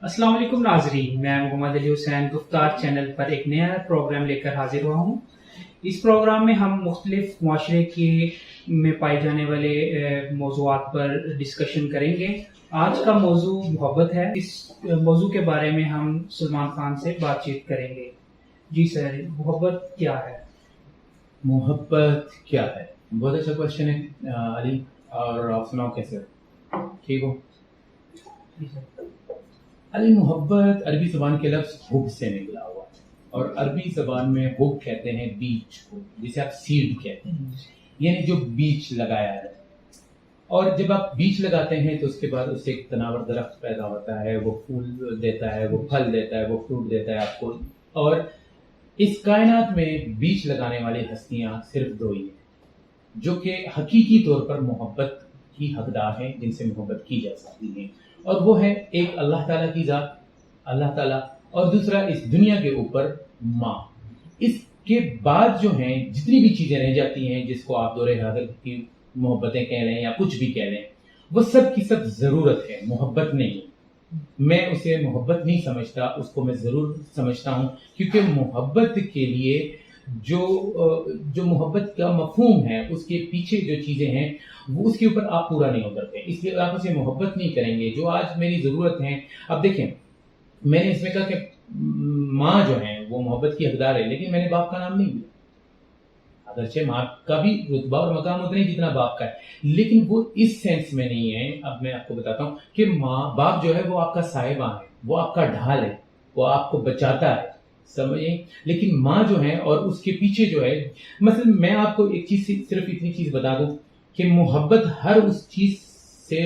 السلام علیکم ناظرین، میں محمد علی حسین گفتار چینل پر ایک نیا پروگرام لے کر حاضر ہوا ہوں۔ اس پروگرام میں ہم مختلف معاشرے میں پائے جانے والے موضوعات پر ڈسکشن کریں گے۔ آج کا موضوع محبت ہے۔ اس موضوع کے بارے میں ہم سلمان خان سے بات چیت کریں گے۔ جی سر، محبت کیا ہے؟ محبت کیا ہے؟ بہت اچھا کوشچن ہے علی، اور آپ سناؤ کیسے ہو؟ ٹھیک ہو؟ جی سر۔ علی، محبت عربی زبان کے لفظ حب سے نکلا ہوا ہے، اور عربی زبان میں حب کہتے ہیں بیج کو، جسے آپ سیڈ کہتے ہیں، یعنی جو بیج لگایا ہے۔ اور جب آپ بیج لگاتے ہیں تو اس کے بعد اس سے ایک تناور درخت پیدا ہوتا ہے، وہ پھول دیتا ہے، وہ پھل دیتا ہے، وہ فروٹ دیتا ہے آپ کو۔ اور اس کائنات میں بیج لگانے والی ہستیاں صرف دو ہی ہیں جو کہ حقیقی طور پر محبت کی حقدار ہیں، جن سے محبت کی جا سکتی ہے، اور وہ ہے ایک اللہ تعالیٰ کی ذات، اللہ تعالیٰ، اور دوسرا اس دنیا کے اوپر ماں۔ اس کے بعد جو ہیں جتنی بھی چیزیں رہ جاتی ہیں، جس کو آپ دور حاضر کی محبتیں کہہ لیں یا کچھ بھی کہہ لیں، وہ سب کی سب ضرورت ہے، محبت نہیں۔ میں اسے محبت نہیں سمجھتا، اس کو میں ضرور سمجھتا ہوں، کیونکہ محبت کے لیے جو محبت کا مفہوم ہے، اس کے پیچھے جو چیزیں ہیں، وہ اس کے اوپر آپ پورا نہیں اترتے، اس لیے آپ اسے محبت نہیں کریں گے۔ جو آج میری ضرورت ہے، اب دیکھیں، میں نے اس میں کہا کہ ماں جو ہے وہ محبت کی حقدار ہے، لیکن میں نے باپ کا نام نہیں لیا۔ اگرچہ ماں کا بھی رتبہ اور مقام اتنا ہی جتنا باپ کا ہے، لیکن وہ اس سینس میں نہیں ہے۔ اب میں آپ کو بتاتا ہوں کہ باپ جو ہے وہ آپ کا سائبہ ہے، وہ آپ کا ڈھال ہے، وہ آپ کو بچاتا ہے، سمجھیں۔ لیکن ماں جو ہے اور اس کے پیچھے جو ہے، مثلا میں آپ کو ایک چیز، صرف اتنی چیز بتا دوں کہ محبت ہر اس چیز سے،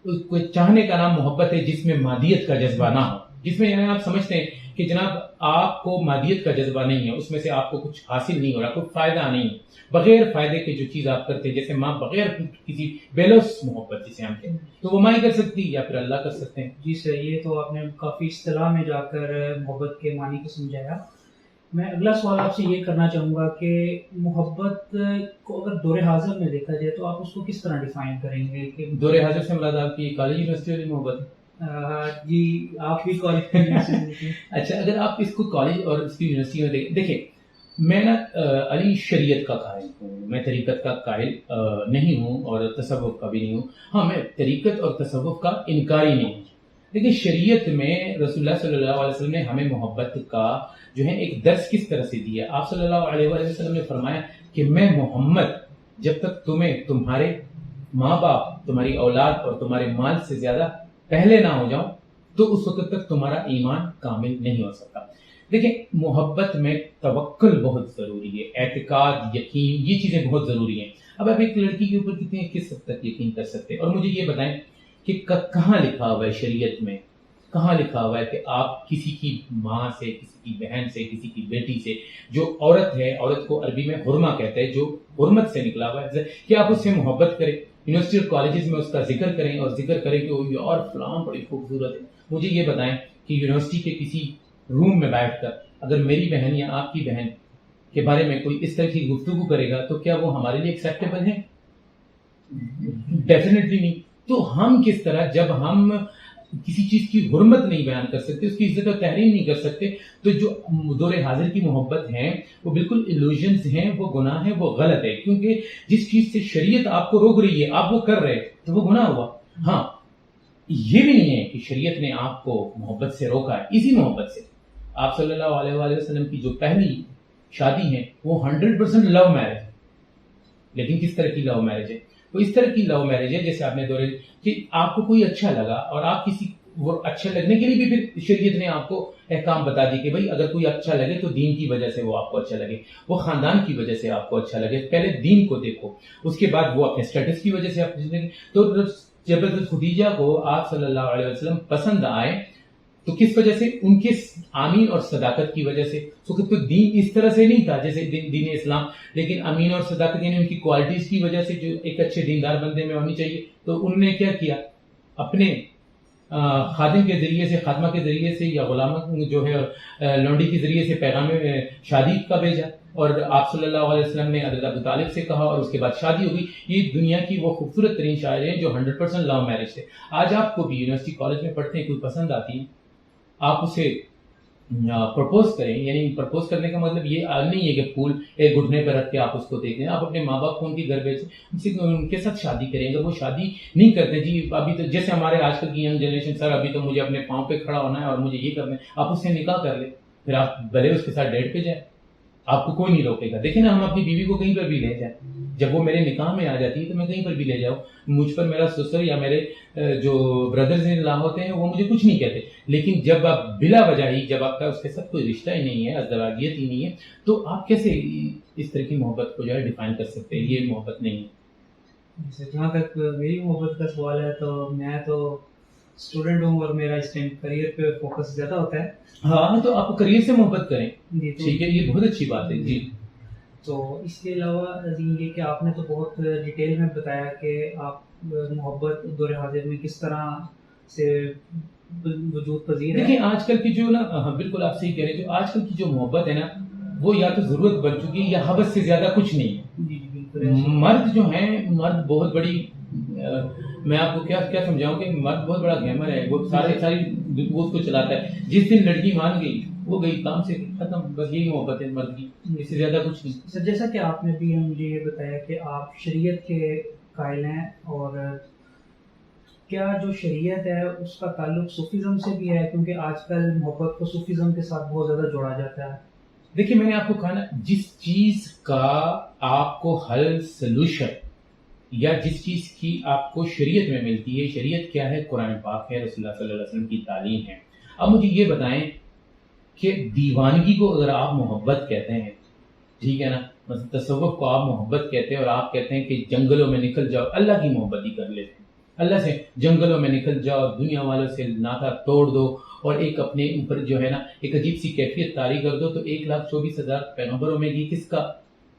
اس کو چاہنے کا نام محبت ہے جس میں مادیت کا جذبہ نہ ہو، جس میں یعنی آپ سمجھتے ہیں کہ جناب آپ کو مادیت کا جذبہ نہیں ہے، اس میں سے آپ کو کچھ حاصل نہیں ہو رہا، کوئی فائدہ نہیں، بغیر فائدے کے جو چیز آپ کرتے ہیں، جیسے ماں بغیر کسی بیلوس محبت جسے ہم کہتے ہیں، تو وہ ماں ہی کر سکتی یا پھر اللہ کر سکتے ہیں۔ جی سر، یہ تو آپ نے کافی اصطلاح میں جا کر محبت کے معنی کو سمجھایا۔ میں اگلا سوال آپ سے یہ کرنا چاہوں گا کہ محبت کو اگر دور حاضر میں دیکھا جائے تو آپ اس کو کس طرح ڈیفائن کریں گے؟ کہ دور حاضر سے مراد آپ کی کالج یونیورسٹی والی محبت؟ جی، آپ بھی کالج۔ اچھا، اگر آپ اس کو کالج اور اس کی یونیورسٹی میں دیکھیں، میں نا علی شریعت کا قائل ہوں، میں طریقت کا قائل نہیں ہوں اور تصوف کا بھی نہیں ہوں۔ ہاں، میں طریقت اور تصوف کا انکاری نہیں ہوں، لیکن شریعت میں رسول اللہ صلی اللہ علیہ وسلم نے ہمیں محبت کا جو ہے ایک درس کس طرح سے دیا۔ آپ صلی اللہ علیہ وسلم نے فرمایا کہ میں محمد جب تک تمہیں تمہارے ماں باپ، تمہاری اولاد اور تمہارے مال سے زیادہ پہلے نہ ہو جاؤں تو اس وقت تک تمہارا ایمان کامل نہیں ہو سکتا۔ دیکھیں، محبت میں توکل بہت ضروری ہے، اعتقاد، یقین، یہ چیزیں بہت ضروری ہیں۔ اب آپ ایک لڑکی کے اوپر کس حد تک یقین کر سکتے ہیں؟ اور مجھے یہ بتائیں کہ کہاں لکھا ہوا ہے شریعت میں، کہاں لکھا ہوا ہے کہ آپ کسی کی ماں سے، کسی کی بہن سے، کسی کی بیٹی سے، جو عورت ہے، عورت کو عربی میں حرمہ کہتے ہیں، جو حرمت سے نکلا ہوا ہے، کہ آپ اس سے محبت کریں، یونیورسٹی اور کالجز میں اس کا ذکر کریں، اور ذکر کریں کہ وہ یار فلاں بڑی خوبصورت ہے۔ مجھے یہ بتائیں کہ یونیورسٹی کے کسی روم میں بیٹھ کر اگر میری بہن یا آپ کی بہن کے بارے میں کوئی اس طرح کی گفتگو کرے گا تو کیا وہ ہمارے لیے ایکسیپٹیبل ہے؟ ڈیفینیٹلی نہیں۔ تو ہم کس طرح، جب ہم کسی چیز کی حرمت نہیں بیان کر سکتے، اس کی عزت و تحریم نہیں کر سکتے، تو جو دور حاضر کی محبت ہیں وہ بالکل ایلوژنز ہیں، وہ گناہ ہے، وہ غلط ہے، کیونکہ جس چیز سے شریعت آپ کو روک رہی ہے آپ وہ کر رہے تو وہ گناہ ہوا۔ ہاں، یہ بھی نہیں ہے کہ شریعت نے آپ کو محبت سے روکا ہے، اسی محبت سے آپ صلی اللہ علیہ وآلہ وسلم کی جو پہلی شادی ہے وہ 100% لو میرج ہے۔ لیکن کس طرح کی لو میرج ہے؟ وہ اس طرح کی لو میرج ہے جیسے آپ نے کہ آپ کو کوئی اچھا لگا، اور آپ کسی وہ اچھا لگنے کے لیے بھی پھر شریعت نے آپ کو احکام بتا دی کہ بھائی اگر کوئی اچھا لگے تو دین کی وجہ سے وہ آپ کو اچھا لگے، وہ خاندان کی وجہ سے آپ کو اچھا لگے، پہلے دین کو دیکھو، اس کے بعد وہ اپنے اسٹیٹس کی وجہ سے آپ تو جب خدیجہ کو آپ صلی اللہ علیہ وسلم پسند آئے تو کس وجہ سے؟ ان کے امین اور صداقت کی وجہ سے۔ تو دین اس طرح سے نہیں تھا جیسے دین اسلام، لیکن امین اور صداقت یعنی ان کی کوالٹیز کی وجہ سے جو ایک اچھے دیندار بندے میں ہونی چاہیے، تو انہوں نے کیا کیا؟ اپنے خادم کے ذریعے سے، خادمہ کے ذریعے سے، یا غلام جو ہے لونڈی کے ذریعے سے پیغام شادی کا بھیجا، اور آپ صلی اللہ علیہ وسلم نے حضرت ابو طالب سے کہا، اور اس کے بعد شادی ہو گئی۔ یہ دنیا کی وہ خوبصورت ترین شاعری ہیں جو 100% لو میرج تھے۔ آج آپ کو بھی یونیورسٹی کالج میں پڑھتے ہیں، کوئی پسند آتی ہے آپ اسے پرپوز کریں. یعنی پرپوز کرنے کا مطلب یہ نہیں ہے کہ پھول ایک گھٹنے پہ رکھ کے آپ اس کو دیکھ لیں. آپ اپنے ماں باپ کو ان کے گھر بھیجیں, ان کے ساتھ شادی کریں. اگر وہ شادی نہیں کرتے, جی ابھی تو جیسے ہمارے آج کل کی ینگ جنریشن, سر ابھی تو مجھے اپنے پاؤں پہ کھڑا ہونا ہے اور مجھے یہ کرنا ہے, آپ اس سے نکاح کر لیں. پھر آپ بھلے اس کے ساتھ ڈیٹ پہ جائیں, آپ کو کوئی نہیں روکے گا. دیکھیں نا, ہم اپنی بیوی کو کہیں پر بھی لے جائیں, جب وہ میرے نکاح میں آ جاتی ہے تو میں کہیں پر بھی لے جاؤں, مجھ پر میرا سسر یا میرے جو بردرز ان لا ہوتے ہیں وہ مجھے کچھ نہیں کہتے. لیکن جب آپ بلا وجہ ہی, جب آپ کا اس کے ساتھ کوئی رشتہ ہی نہیں ہے, ازدواجیت ہی نہیں ہے, تو آپ کیسے اس طرح کی محبت کو جو ہے ڈیفائن کر سکتے ہیں؟ یہ محبت نہیں ہے. جہاں تک میری محبت کا سوال ہے تو میں تو اسٹوڈنٹ ہوں اور میرا اس ٹائم کریئر پہ فوکس زیادہ ہوتا ہے. ہاں, تو آپ کریئر سے محبت کریں, جی ٹھیک ہے, یہ بہت اچھی بات ہے. جی, تو اس کے علاوہ یہ کہ آپ نے تو بہت ڈیٹیل میں بتایا کہ آپ محبت دور حاضر میں کس طرح سے وجود پذیر ہے. دیکھیں آج کل کی جو نا, ہاں بالکل آپ صحیح کہہ رہے ہیں, جو آج کل کی جو محبت ہے نا, وہ یا تو ضرورت بن چکی ہے یا حوث سے زیادہ کچھ نہیں ہے. جی بالکل. مرد جو ہیں, مرد بہت بڑی, میں آپ کو کیا سمجھاؤں کہ مرد بہت بڑا گیمر ہے. وہ ساری وہ کو چلاتا ہے. جس دن لڑکی مان گئی وہ گئی, کام سے ختم. بس یہی محبت ہے مرد کی, اس سے زیادہ کچھ نہیں. سر جیسا کہ آپ نے بھی مجھے یہ بتایا کہ آپ شریعت کے قائل ہیں, اور کیا جو شریعت ہے اس کا تعلق صوفیزم سے بھی ہے؟ کیونکہ آج کل محبت کو صوفیزم کے ساتھ بہت زیادہ جوڑا جاتا ہے. دیکھیے میں نے آپ کو کہا نا, جس چیز کا آپ کو حل سلوشن یا جس چیز کی آپ کو شریعت میں ملتی ہے, شریعت کیا ہے؟ قرآن پاک ہے, رسول اللہ صلی اللہ علیہ وسلم کی تعلیم ہے. اب مجھے یہ بتائیں کہ دیوانگی کو اگر آپ محبت کہتے ہیں, ٹھیک ہے نا, مثلا تصوف کو آپ محبت کہتے ہیں, اور آپ کہتے ہیں کہ جنگلوں میں نکل جاؤ, اللہ کی محبت ہی کر لیتے ہیں, اللہ سے جنگلوں میں نکل جاؤ, دنیا والوں سے ناطا توڑ دو, اور ایک اپنے اوپر جو ہے نا ایک عجیب سی کیفیت طاری کر دو, تو 1,24,000 پیغمبروں میں یہ کس کا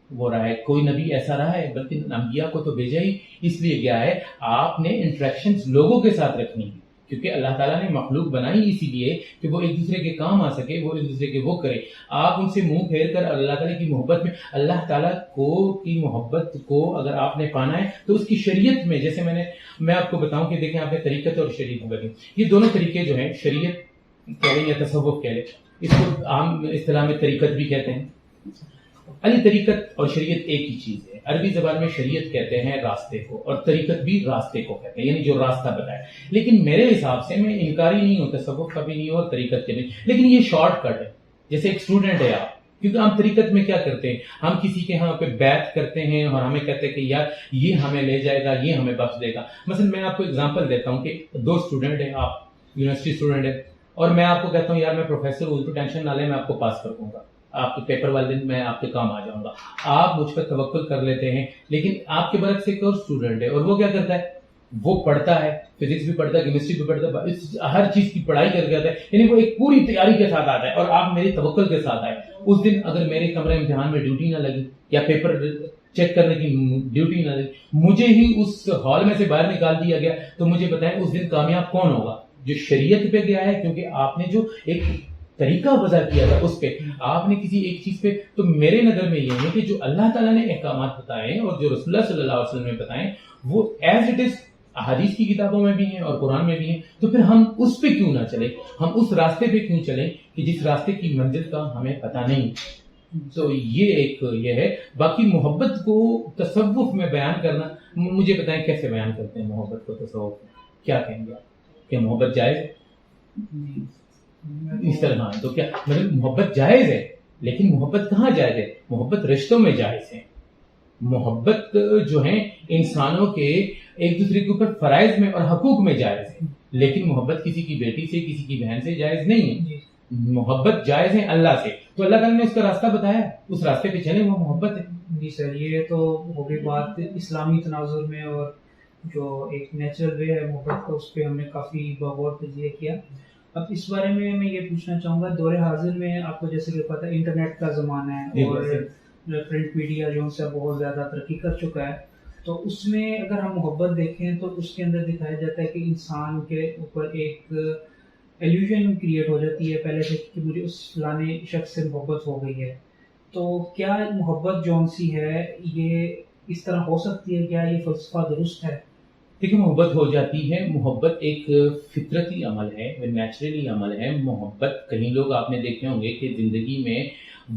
وہ رہا ہے؟ کوئی نبی ایسا رہا ہے؟ بلکہ انبیاء کو تو بھیجا ہی اس لیے گیا ہے, آپ نے انٹریکشنز لوگوں کے ساتھ رکھنی ہے, کیونکہ اللہ تعالیٰ نے مخلوق بنائی اسی لیے کہ وہ ایک دوسرے کے کام آ سکے, وہ ایک دوسرے کے وہ کرے. آپ ان سے منہ پھیر کر اللہ تعالیٰ کی محبت میں, اللہ تعالیٰ کی محبت کو اگر آپ نے پانا ہے تو اس کی شریعت میں, جیسے میں آپ کو بتاؤں کہ دیکھیں آپ نے طریقت اور شریعت بنی, یہ دونوں طریقے جو ہیں, شریعت کہہ لیں یا تصوف کہہ لیں, اس کو عام اصطلاح میں طریقت بھی کہتے ہیں. علی طریقت اور شریعت ایک ہی چیز ہے. عربی زبان میں شریعت کہتے ہیں راستے کو, اور طریقت بھی راستے کو کہتے ہیں, یعنی جو راستہ بتائے. لیکن میرے حساب سے, میں انکاری نہیں ہوں تصوف کا بھی نہیں اور طریقت کے نہیں, لیکن یہ شارٹ کٹ ہے. جیسے ایک اسٹوڈنٹ ہے آپ, کیونکہ ہم طریقت میں کیا کرتے ہیں, ہم کسی کے ہاں پہ بیعت کرتے ہیں اور ہمیں کہتے ہیں کہ یار یہ ہمیں لے جائے گا, یہ ہمیں بخش دے گا. مثلا میں آپ کو اگزامپل دیتا ہوں کہ 2 اسٹوڈنٹ ہیں, آپ یونیورسٹی اسٹوڈنٹ ہیں, اور میں آپ کو کہتا ہوں یار میں پروفیسر ہوں, تو ٹینشن نہ لیں, میں آپ کو پاس کر دوں گا, آپ کے پیپر والے دن میں آپ کے کام آ جاؤں گا. آپ مجھ پر توکل کر لیتے ہیں. لیکن آپ کے برعکس ایک اور اسٹوڈنٹ ہے, اور وہ کیا کرتا ہے, وہ پڑھتا ہے, فزکس بھی پڑھتا ہے, کیمسٹری بھی پڑھتا ہے, ہر چیز کی پڑھائی کر کے آتا ہے, یعنی وہ ایک پوری تیاری کے ساتھ آتا ہے, اور آپ میری توکل کے ساتھ آئے. اس دن اگر میرے کمرے امتحان میں ڈیوٹی نہ لگی, یا پیپر چیک کرنے کی ڈیوٹی نہ لگی, مجھے ہی اس ہال میں سے باہر نکال دیا گیا, تو مجھے بتائیں اس دن کامیاب کون ہوگا؟ جو شریعت پہ گیا ہے, کیونکہ آپ نے جو ایک طریقہ وضع کیا تھا اس پہ, آپ نے کسی ایک چیز پہ. تو میرے نظر میں یہ ہے کہ جو اللہ تعالیٰ نے احکامات بتائے اور جو رسول اللہ صلی اللہ علیہ وسلم نے بتائے, وہ ایز اٹ از احادیث کی کتابوں میں بھی ہیں اور قرآن میں بھی ہیں. تو پھر ہم اس پہ کیوں نہ چلیں, ہم اس راستے پہ کیوں چلیں کہ جس راستے کی منزل کا ہمیں پتہ نہیں. تو یہ ایک یہ ہے. باقی محبت کو تصوف میں بیان کرنا, مجھے بتائیں کیسے بیان کرتے ہیں محبت کو تصوف میں, کیا کہیں گے آپ, کہ محبت جائز ہے اس طرح؟ تو کیا مطلب محبت جائز ہے, لیکن محبت کہاں جائز ہے؟ محبت رشتوں میں جائز ہے. محبت جو ہیں انسانوں کے ایک دوسرے کے اوپر فرائض میں اور حقوق میں جائز ہے, لیکن محبت کسی کی بیٹی سے, کسی کی بہن سے جائز نہیں ہے. محبت جائز ہے اللہ سے, تو اللہ تعالیٰ نے اس کا راستہ بتایا, اس راستے پہ چلیں, وہ محبت ہے. جی سر, یہ تو ہو گئی بات اسلامی تناظر میں, اور جو ایک نیچرل وے ہے محبت کا, اس پہ ہم نے کافی بغور تجزیہ کیا. اب اس بارے میں یہ پوچھنا چاہوں گا, دور حاضر میں آپ کو جیسے کہ پتہ ہے انٹرنیٹ کا زمانہ ہے, اور پرنٹ میڈیا جو سے بہت زیادہ ترقی کر چکا ہے, تو اس میں اگر ہم محبت دیکھیں تو اس کے اندر دکھایا جاتا ہے کہ انسان کے اوپر ایک ایلیوژن کریٹ ہو جاتی ہے پہلے سے کہ مجھے اس فلانے شخص سے محبت ہو گئی ہے. تو کیا محبت جون سی ہے یہ اس طرح ہو سکتی ہے؟ کیا یہ فلسفہ درست ہے؟ دیکھیں محبت ہو جاتی ہے. محبت ایک فطرتی عمل ہے, نیچرلی عمل ہے. محبت کہیں لوگ آپ نے دیکھے ہوں گے کہ زندگی میں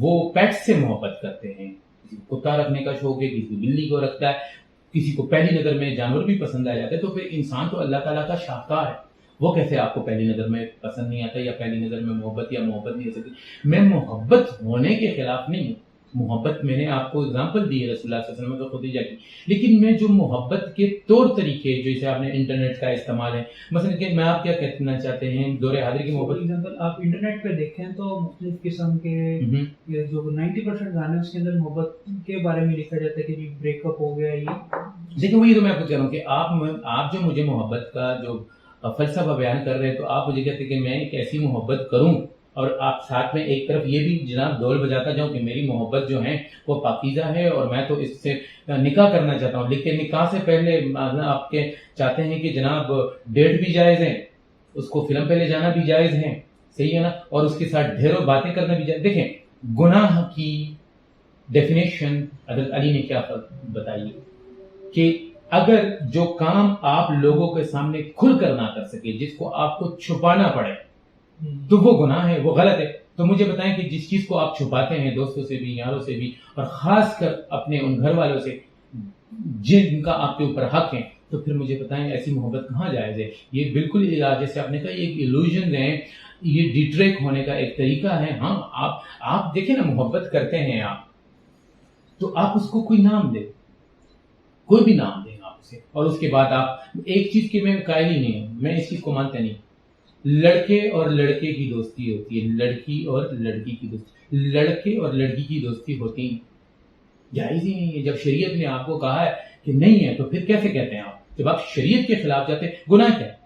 وہ پیٹ سے محبت کرتے ہیں. کسی کو کتا رکھنے کا شوق ہے, کسی کو بلی کو رکھتا ہے, کسی کو پہلی نظر میں جانور بھی پسند آ جاتا ہے. تو پھر انسان تو اللہ تعالیٰ کا شاہکار ہے, وہ کیسے آپ کو پہلی نظر میں پسند نہیں آتا یا پہلی نظر میں محبت نہیں ہو سکتی. میں محبت ہونے کے خلاف نہیں ہوں. محبت میں نے آپ کو اگزامپل دی ہے رسول اللہ صلی اللہ علیہ وسلم کا خدیجہ کی. لیکن میں جو محبت کے طور طریقے جو جیسے آپ نے انٹرنیٹ کا استعمال ہے مثلا کہ میں آپ کیا کہنا چاہتے ہیں دور حاضر کی محبت. ایگزامپل آپ انٹرنیٹ پہ دیکھیں تو مختلف قسم کے جو 90% گانے اس کے اندر محبت کے بارے میں لکھا جاتا ہے کہ جی بریک اپ ہو گیا. یہ دیکھیں وہی تو میں آپ کو کہہ رہا ہوں کہ آپ جو مجھے محبت کا جو فلسفہ بیان کر رہے ہیں تو آپ مجھے کہتے ہیں کہ میں ایک ایسی محبت کروں اور آپ ساتھ میں ایک طرف یہ بھی جناب ڈول بجاتا جاؤں کہ میری محبت جو ہے وہ پاکیزہ ہے اور میں تو اس سے نکاح کرنا چاہتا ہوں. لیکن نکاح سے پہلے آپ کے چاہتے ہیں کہ جناب ڈیٹ بھی جائز ہے, اس کو فلم پہ لے جانا بھی جائز ہے, صحیح ہے نا, اور اس کے ساتھ ڈھیروں باتیں کرنا بھی جائز. دیکھیں گناہ کی ڈیفینیشن حضرت علی نے کیا بتائی کہ اگر جو کام آپ لوگوں کے سامنے کھل کر نہ کر سکے, جس کو آپ کو چھپانا پڑے, تو وہ گناہ ہے, وہ غلط ہے. تو مجھے بتائیں کہ جس چیز کو آپ چھپاتے ہیں دوستوں سے بھی, یاروں سے بھی, اور خاص کر اپنے ان گھر والوں سے جن کا آپ کے اوپر حق ہے, تو پھر مجھے بتائیں ایسی محبت کہاں جائز ہے. یہ بالکل جیسے آپ نے کہا ایک ایلوژن ہے, یہ ڈیٹریک ہونے کا ایک طریقہ ہے. ہاں آپ دیکھیں نا محبت کرتے ہیں آپ تو آپ اس کو کوئی نام دیں, کوئی بھی نام دیں آپ اسے, اور اس کے بعد آپ ایک چیز کی میں قائل ہی نہیں ہوں, میں اس چیز کو مانتا نہیں. لڑکے اور لڑکے کی دوستی ہوتی ہے, لڑکی اور لڑکی کی دوستی, لڑکے اور لڑکی کی دوستی ہوتی جائز ہی نہیں ہے. جب شریعت نے آپ کو کہا ہے کہ نہیں ہے تو پھر کیسے کہتے ہیں آپ؟ جب آپ شریعت کے خلاف جاتے ہیں, گناہ کیا ہے؟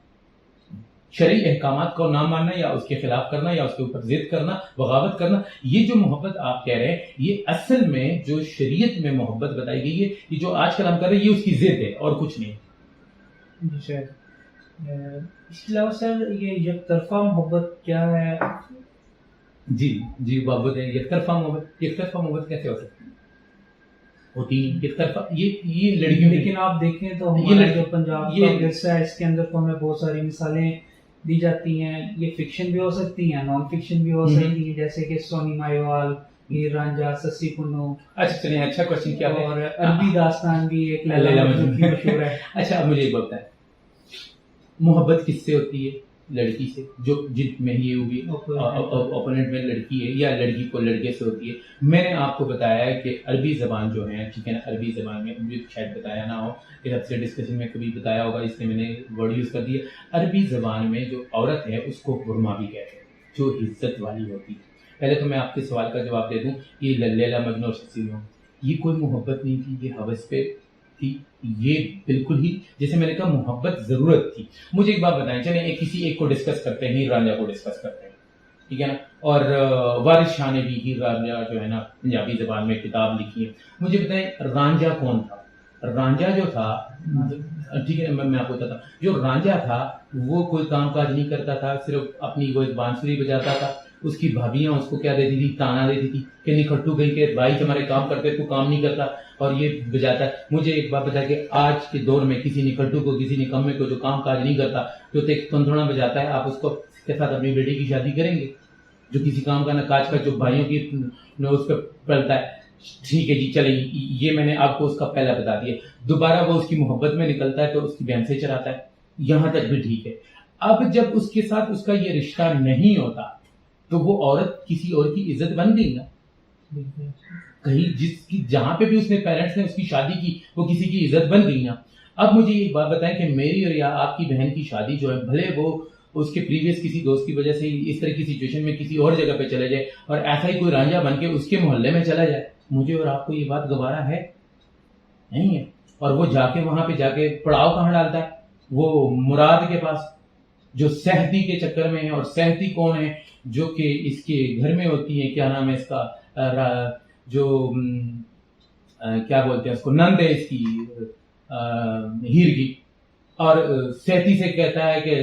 شرعی احکامات کو نہ ماننا یا اس کے خلاف کرنا یا اس کے اوپر ضد کرنا, بغاوت کرنا. یہ جو محبت آپ کہہ رہے ہیں یہ اصل میں جو شریعت میں محبت بتائی گئی ہے, یہ جو آج کل ہم کر رہے ہیں یہ اس کی ضد ہے اور کچھ نہیں. جی سر, اس کے علاوہ سر یہ یک طرفہ محبت کیا ہے؟ جی محبت ہے یک طرفہ محبت. یک طرفہ محبت کیسے ہو سکتی ہے؟ ہوتی ہے یک طرفہ یہ لڑکیوں. لیکن آپ دیکھیں تو ہمارا جو پنجاب کا ورثہ ہے اس کے اندر تو ہمیں بہت ساری مثالیں دی جاتی ہیں. یہ فکشن بھی ہو سکتی ہیں, نان فکشن بھی ہو سکتی ہیں, جیسے کہ سونی مایوال, ہیر رانجھا, سسی پنو. اچھا چلیں, اچھا کوشچن کیا ہے. اور عربی داستان بھی ایک لیلا مجنون کی مشہور ہے. اچھا اب مجھے ایک بات ہے, محبت کس سے ہوتی ہے؟ لڑکی سے, جو جن میں یہ ہوئی اوپوننٹ میں لڑکی ہے یا لڑکی کو لڑکے سے ہوتی ہے. میں نے آپ کو بتایا ہے کہ عربی زبان جو ہے, ٹھیک ہے نا, عربی زبان میں مجھے شاید بتایا نہ ہو, کہ سب سے ڈسکشن میں کبھی بتایا ہوگا, اس لیے میں نے ورڈ یوز کر دیا. عربی زبان میں جو عورت ہے اس کو حرما بھی کہتے ہیں, جو عزت والی ہوتی ہے. پہلے تو میں آپ کے سوال کا جواب دے دوں, یہ لیلا مجنون اور سسی پنو یہ کوئی محبت نہیں تھی, یہ ہوس پہ تھی. یہ بالکل ہی جیسے میں نے کہا محبت ضرورت تھی. مجھے ایک بات بتائیں, چلیں کسی ایک کو ڈسکس کرتے ہیں, ہیر رانجھا کو ڈسکس کرتے ہیں, ٹھیک ہے نا, اور وارث شاہ نے بھی ہیر رانجھا جو ہے نا پنجابی زبان میں کتاب لکھی ہے. مجھے بتائیں رانجھا کون تھا؟ رانجھا جو تھا, ٹھیک ہے میں آپ کو بتاتا ہوں, جو رانجھا تھا وہ کوئی کام کاج نہیں کرتا تھا, صرف اپنی وہ ایک بانسری بجاتا تھا. اس کی بھابیاں اس کو کیا دیتی تھی, تانا دیتی تھی کہ نکھٹو گئی کہ بھائی تمہارے کام کرتے تو کام نہیں کرتا اور یہ بجاتا ہے. مجھے ایک بات بتا کہ آج کے دور میں کسی نکھٹو کو, کسی نکمے کو جو کام کاج نہیں کرتا, جو ایک تنتھوڑا بجاتا ہے, آپ اس کو کے ساتھ اپنی بیٹی کی شادی کریں گے؟ جو کسی کام کا نہ کاج کا, جو بھائیوں کی اس پہ پلتا ہے, ٹھیک ہے جی چلے, یہ میں نے آپ کو اس کا پہلا بتا دیا. دوبارہ وہ اس کی محبت میں نکلتا ہے تو اس کی بہن سے چراتا ہے, یہاں تک بھی ٹھیک ہے. اب جب اس کے ساتھ اس کا یہ رشتہ نہیں ہوتا تو وہ عورت کسی اور کی عزت بن گئی نا, کہیں جس کی جہاں پہ بھی اس نے پیرنٹس نے اس کی شادی کی وہ کسی کی عزت بن گئی نا. اب مجھے یہ بات بتائیں کہ میری اور یا آپ کی بہن کی شادی جو ہے, بھلے وہ اس کے پریویس کسی دوست کی وجہ سے اس طرح کی سچویشن میں کسی اور جگہ پہ چلے جائے اور ایسا ہی کوئی رانجھا بن کے اس کے محلے میں چلا جائے, مجھے اور آپ کو یہ بات گوارا ہے نہیں ہے. اور وہ جا کے وہاں پہ جا کے پڑاؤ کہاں ڈالتا ہے؟ وہ مراد کے پاس, جو سہتی کے چکر میں ہے. اور سہتی کون ہے؟ جو کہ اس کے گھر میں ہوتی ہے, کیا نام ہے اس کا, جو کیا بولتے ہیں اس کو, نند ہے اس کی ہیر کی. اور سہتی سے کہتا ہے کہ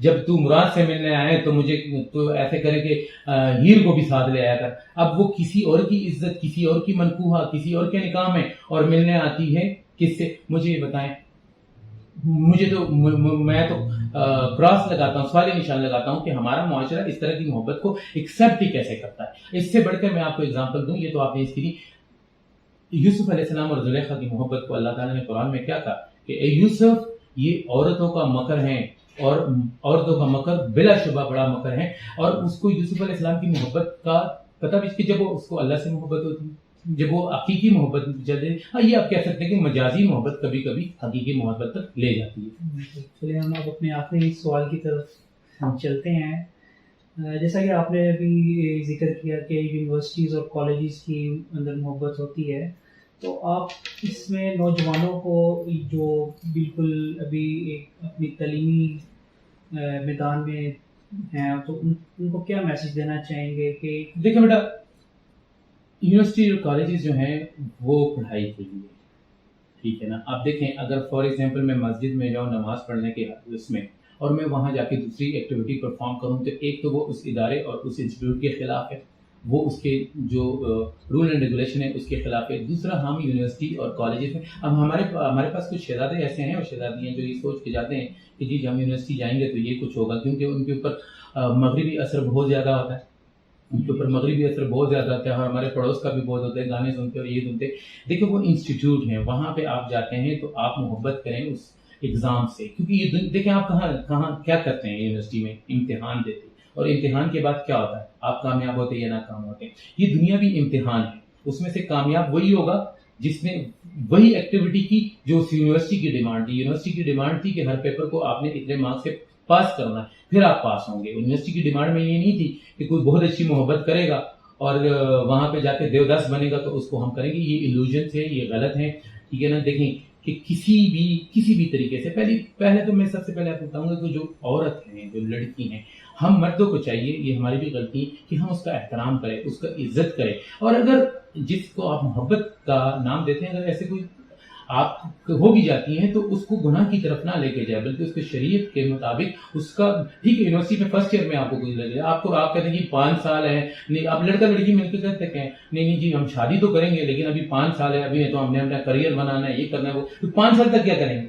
جب تو مراد سے ملنے آئے تو مجھے تو ایسے کرے کہ ہیر کو بھی ساتھ لے آیا کر. اب وہ کسی اور کی عزت, کسی اور کی منقوہہ, کسی اور کے نکاح میں اور ملنے آتی ہے کس سے؟ مجھے یہ بتائیں مجھے تو میں تو کراس لگاتا ہوں، سوالی نشان لگاتا ہوں کہ ہمارا معاشرہ اس طرح کی محبت کو ایکسیپٹ ہی کیسے کرتا ہے. اس سے بڑھ کر میں آپ کو اگزامپل دوں، یہ تو آپ نے اس کی دی، یوسف علیہ السلام اور زلیخا کی محبت کو اللہ تعالیٰ نے قرآن میں کیا کہا کہ اے یوسف، یہ عورتوں کا مکر ہیں، اور عورتوں کا مکر بلا شبہ بڑا مکر ہے. اور اس کو یوسف علیہ السلام کی محبت کا پتہ بھی کہ جب وہ اس کو اللہ سے محبت ہوتی ہے، جب وہ حقیقی محبت جلدی، ہاں یہ آپ کہہ سکتے ہیں کہ مجازی محبت کبھی کبھی حقیقی محبت تک لے جاتی ہے. چلیے ہم اب اپنے آخری سوال کی طرف ہم چلتے ہیں. جیسا کہ آپ نے ابھی ذکر کیا کہ یونیورسٹیز اور کالجز کی اندر محبت ہوتی ہے، تو آپ اس میں نوجوانوں کو جو بالکل ابھی ایک اپنی تعلیمی میدان میں ہیں، تو ان کو کیا میسج دینا چاہیں گے کہ دیکھیں بیٹا، یونیورسٹی اور کالجز جو ہیں وہ پڑھائی کے لیے، ٹھیک ہے نا. آپ دیکھیں اگر فار ایگزامپل میں مسجد میں جاؤں نماز پڑھنے کے اس میں، اور میں وہاں جا کے دوسری ایکٹیویٹی پرفارم کروں، تو ایک تو وہ اس ادارے اور اس انسٹیٹیوٹ کے خلاف ہے، وہ اس کے جو رول اینڈ ریگولیشن ہے اس کے خلاف ہے. دوسرا، ہم یونیورسٹی اور کالجز میں اب ہمارے پاس کچھ شہزادے ایسے ہیں اور شہزادیاں جو یہ سوچ کے جاتے ہیں کہ جی ہم یونیورسٹی جائیں گے تو یہ کچھ ہوگا، کیونکہ ان کے اوپر مغربی اثر بہت زیادہ ہوتا ہے، ان کے اوپر مغربی اثر بہت زیادہ ہوتا ہے، اور ہمارے پڑوس کا بھی بہت ہوتا ہے، گانے سنتے اور یہ سنتے. دیکھیں وہ انسٹیٹیوٹ ہیں، وہاں پہ آپ جاتے ہیں تو آپ محبت کریں اس ایگزام سے، کیونکہ یہ دیکھیں آپ کہاں کیا کرتے ہیں یونیورسٹی میں، امتحان دیتے ہیں، اور امتحان کے بعد کیا ہوتا ہے، آپ کامیاب ہوتے ہیں یا ناکام ہوتے ہیں. یہ دنیا بھی امتحان ہے، اس میں سے کامیاب وہی ہوگا جس نے وہی ایکٹیویٹی کی جو اس یونیورسٹی کی ڈیمانڈ تھی. یونیورسٹی کی ڈیمانڈ تھی کہ ہر پیپر کو آپ نے اتنے مارکس سے پاس کرنا ہے، پھر آپ پاس ہوں گے. یونیورسٹی کی ڈیمانڈ میں یہ نہیں تھی کہ کوئی بہت اچھی محبت کرے گا اور وہاں پہ جا کے دیوداس بنے گا تو اس کو ہم کریں گے. یہ ایلوژنس ہے، یہ غلط ہے، ٹھیک ہے نا. دیکھیں کہ کسی بھی طریقے سے پہلے تو میں سب سے پہلے آپ کو بتاؤں گا کہ جو عورت ہیں، جو لڑکی ہیں، ہم مردوں کو چاہیے، یہ ہماری بھی غلطی ہے کہ ہم اس کا احترام کریں، اس کا عزت کریں. اور اگر جس کو آپ محبت کا نام دیتے ہیں، اگر ایسے کوئی آپ ہو بھی جاتی ہیں تو اس کو گناہ کی طرف نہ لے کے جائے، بلکہ اس کے شریعت کے مطابق اس کا، ٹھیک ہے یونیورسٹی میں فرسٹ ایئر میں آپ کو کوئی لگے آپ کہتے ہیں کہ 5 سال ہے، نہیں اب لڑکا لڑکی مل کے کہتے ہیں نہیں جی ہم شادی تو کریں گے لیکن ابھی 5 سال ہے، ابھی تو ہم نے اپنا کریئر بنانا ہے، یہ کرنا ہے، وہ 5 سال تک کیا کریں گے؟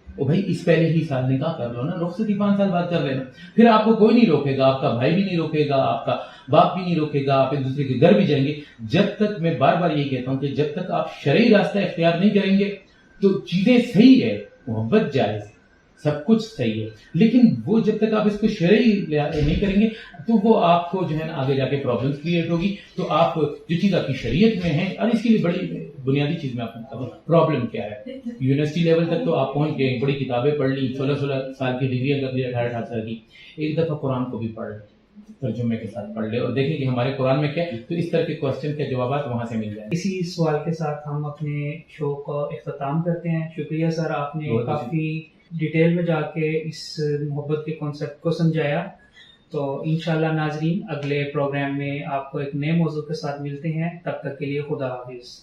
او بھائی اس پہلے ہی سال نکاح کر لو نا، رخصتی 5 سال بعد کر لینا، پھر آپ کو کوئی نہیں روکے گا، آپ کا بھائی بھی نہیں روکے گا، آپ کا باپ بھی نہیں روکے گا، آپ ایک دوسرے کے گھر بھی جائیں گے. جب تک، میں بار بار یہ کہتا ہوں کہ جب تک آپ شرعی راستہ اختیار نہیں کریں گے تو چیزیں صحیح ہے، محبت جائز ہے، سب کچھ صحیح ہے، لیکن وہ جب تک آپ اس کو شرعی نہیں کریں گے تو وہ آپ کو جو ہے نا آگے جا کے پرابلمس کریٹ ہوگی. تو آپ جو چیز آپ کی شریعت میں ہے، اور اس کی بھی بڑی بنیادی چیز میں آپ کو بتاؤں پرابلم کیا ہے. یونیورسٹی لیول تک تو آپ پہنچ گئے، بڑی کتابیں پڑھ لی، 16 سال کی ڈگری اگر لی، 18 سال کی، ایک دفعہ قرآن کو بھی پڑھ لیں، ترجمے کے ساتھ پڑھ لے اور دیکھیں کہ ہمارے قرآن میں کیا ہے، تو اس طرح کے کوسچن کے جوابات وہاں سے مل جائیں. اسی سوال کے ساتھ ہم اپنے شو کا اختتام کرتے ہیں. شکریہ سر، آپ نے کافی ڈیٹیل میں جا کے اس محبت کے کانسیپٹ کو سمجھایا. تو انشاءاللہ ناظرین، اگلے پروگرام میں آپ کو ایک نئے موضوع کے ساتھ ملتے ہیں. تب تک کے لیے خدا حافظ.